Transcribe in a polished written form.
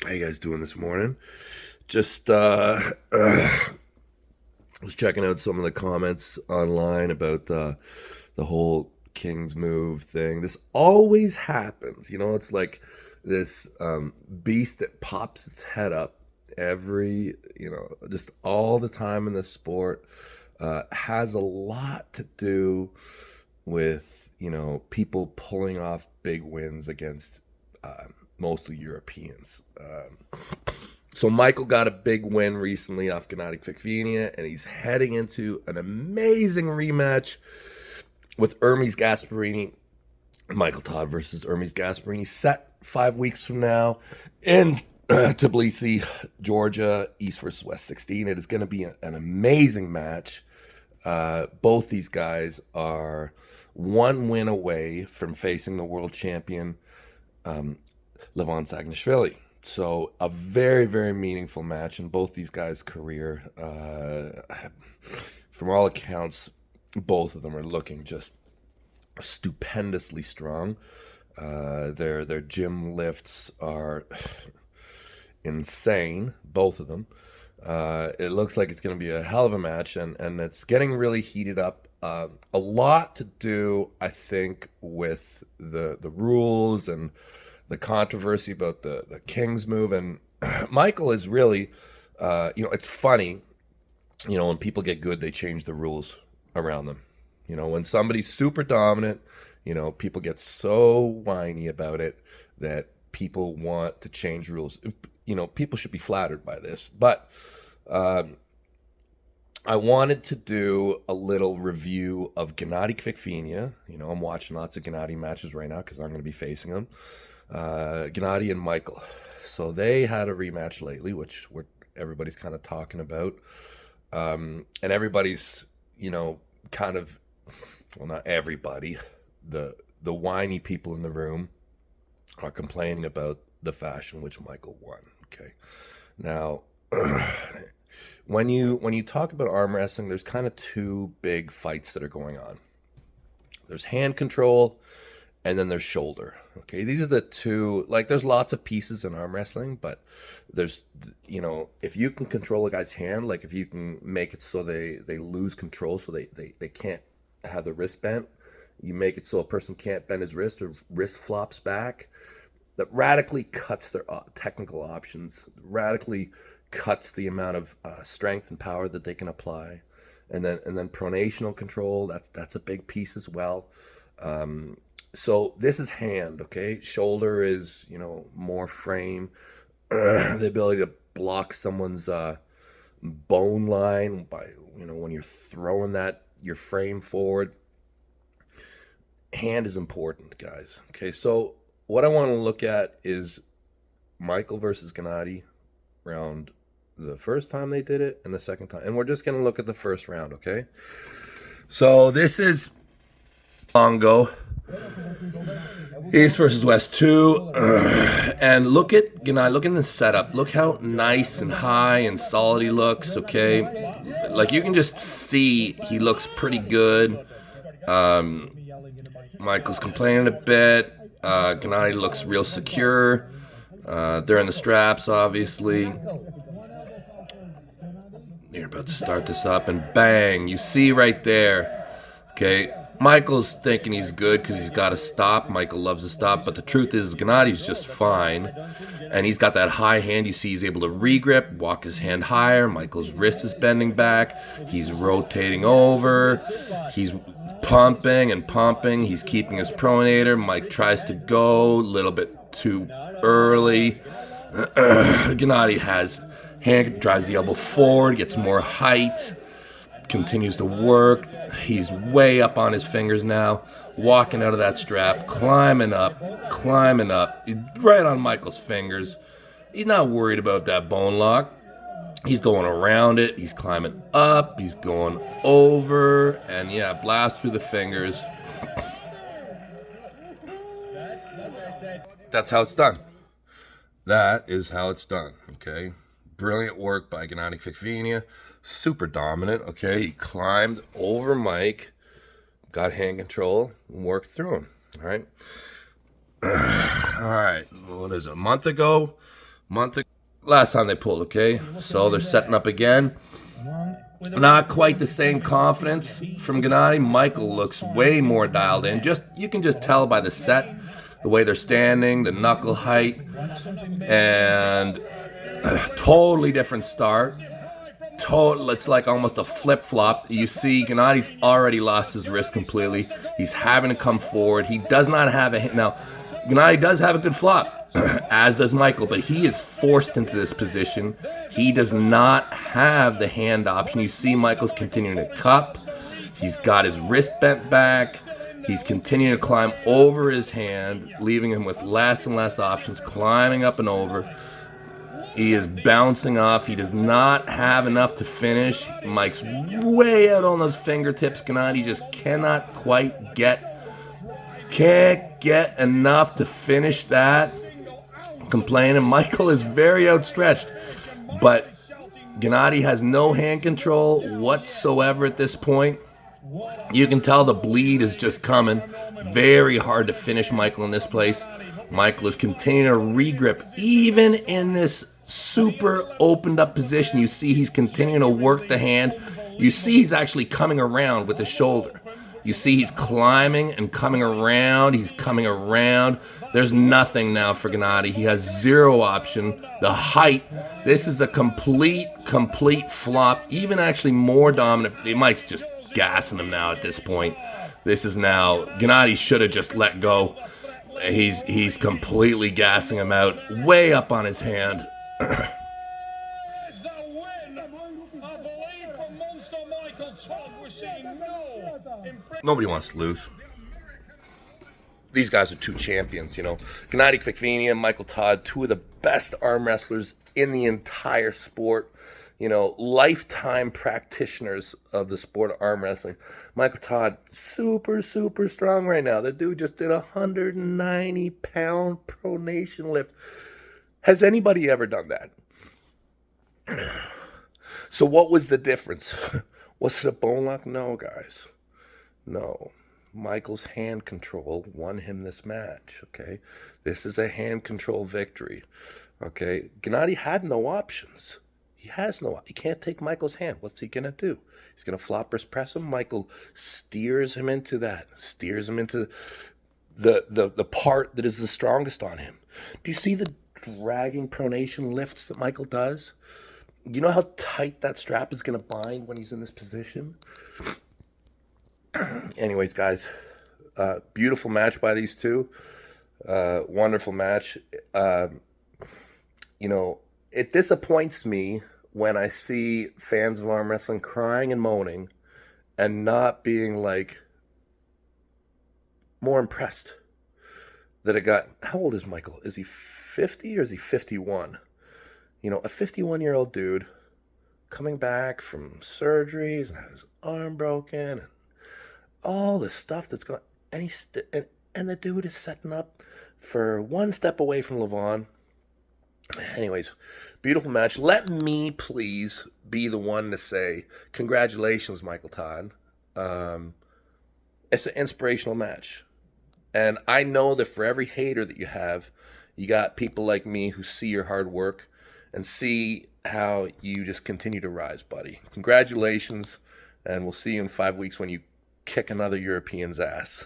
How you guys doing this morning? Just was checking out some of the comments online about the whole King's move thing. This always happens. It's like this beast that pops its head up just all the time in the sport. Has a lot to do with, people pulling off big wins against mostly Europeans. So Michael got a big win recently off genadi Kvekvenia, and he's heading into an amazing rematch with Hermes Gasparini. Michael Todd versus Hermes Gasparini, set 5 weeks from now in Tbilisi, Georgia, East versus West 16. It is going to be an amazing match. Both these guys are one win away from facing the world champion, Levon Sagnashvili. So a very, very meaningful match in both these guys' career. From all accounts, both of them are looking just stupendously strong. Their gym lifts are insane, both of them. It looks like it's going to be a hell of a match, and it's getting really heated up. A lot to do, I think, with the rules and the controversy about the King's move. And Michael is really, it's funny, when people get good, they change the rules around them. When somebody's super dominant, people get so whiny about it that people want to change rules. People should be flattered by this. But I wanted to do a little review of genadi Kvekvenia. I'm watching lots of genadi matches right now because I'm going to be facing him. Genadi and Michael. So they had a rematch lately, which everybody's kind of talking about. And everybody's, kind of, well, not everybody, the whiny people in the room are complaining about the fashion which Michael won. Okay. Now, when you talk about arm wrestling, there's kind of two big fights that are going on. There's hand control, and then there's shoulder. Okay, these are the two. Like, there's lots of pieces in arm wrestling, but there's, if you can control a guy's hand, like if you can make it so they lose control, so they can't have the wrist bent, you make it so a person can't bend his wrist or wrist flops back, that radically cuts their technical options, radically cuts the amount of strength and power that they can apply. And then pronational control, that's a big piece as well. So this is hand, okay? Shoulder is, more frame, the ability to block someone's bone line by, when you're throwing your frame forward. Hand is important, guys. Okay, so what I want to look at is Michael versus Genadi round the first time they did it and the second time. And we're just going to look at the first round, okay? So this is Bongo. East versus West 2. And look at the setup. Look how nice and high and solid he looks, okay? Like, you can just see he looks pretty good. Michael's complaining a bit. Genadi looks real secure. They're in the straps, obviously. You're about to start this up, and bang, you see right there. Okay, Michael's thinking he's good because he's got to stop. Michael loves to stop, but the truth is Genadi's just fine. And he's got that high hand. You see he's able to regrip, walk his hand higher. Michael's wrist is bending back. He's rotating over. He's pumping and pumping. He's keeping his pronator. Mike tries to go a little bit too early. Genadi has hand, drives the elbow forward, gets more height, continues to work. He's way up on his fingers now, walking out of that strap, climbing up, right on Michael's fingers. He's not worried about that bone lock. He's going around it, he's climbing up, he's going over, and yeah, blast through the fingers. That's how it's done. That is how it's done, okay? Brilliant work by genadi Kvekvenia. Super dominant, okay? He climbed over Mike, got hand control, and worked through him, all right? All right, what is it, a month ago? Month ago, last time they pulled, okay? So they're setting up again. Not quite the same confidence from Genadi. Michael looks way more dialed in. You can just tell by the set, the way they're standing, the knuckle height, and totally different start. It's like almost a flip-flop. You see Gennadi's already lost his wrist completely. He's having to come forward. He does not have a hit. Now, Gennadi does have a good flop, as does Michael, but he is forced into this position. He does not have the hand option. You see Michael's continuing to cup. He's got his wrist bent back. He's continuing to climb over his hand, leaving him with less and less options, climbing up and over. He is bouncing off. He does not have enough to finish. Mike's way out on those fingertips. Gennadi just can't get enough to finish that. Complaining. Michael is very outstretched, but Gennadi has no hand control whatsoever at this point. You can tell the bleed is just coming. Very hard to finish Michael in this place. Michael is continuing to regrip, even in this super opened up position. You see he's continuing to work the hand. You see he's actually coming around with the shoulder. You see he's climbing and coming around. He's coming around. There's nothing now for Gennadi. He has zero option. The height, this is a complete flop. Even actually more dominant. Mike's just gassing him now at this point. This is now, Gennadi should have just let go. He's completely gassing him out, way up on his hand. Nobody wants to lose. These guys are two champions, you know. Genadi Kvekvinian and Michael Todd, two of the best arm wrestlers in the entire sport. You know, lifetime practitioners of the sport of arm wrestling. Michael Todd, super strong right now. The dude just did a 190-pound pronation lift. Has anybody ever done that? So what was the difference? Was it a bone lock? No, guys. No. Michael's hand control won him this match, okay? This is a hand control victory, okay? Gennadi had no options. He has no, he can't take Michael's hand. What's he going to do? He's going to flop wrist press him. Michael steers him into that, steers him into the part that is the strongest on him. Do you see the dragging pronation lifts that Michael does? You know how tight that strap is going to bind when he's in this position? Anyways, guys, beautiful match by these two. Wonderful match. You know, it disappoints me when I see fans of arm wrestling crying and moaning and not being like more impressed that it got. How old is Michael? Is he 50 or is he 51? You know, a 51-year-old dude coming back from surgeries and had his arm broken and all the stuff that's going on. And the dude is setting up for one step away from Levon. Anyways, beautiful match. Let me please be the one to say congratulations, Michael Todd. It's an inspirational match. And I know that for every hater that you have, you got people like me who see your hard work and see how you just continue to rise, buddy. Congratulations, and we'll see you in 5 weeks when you kick another European's ass.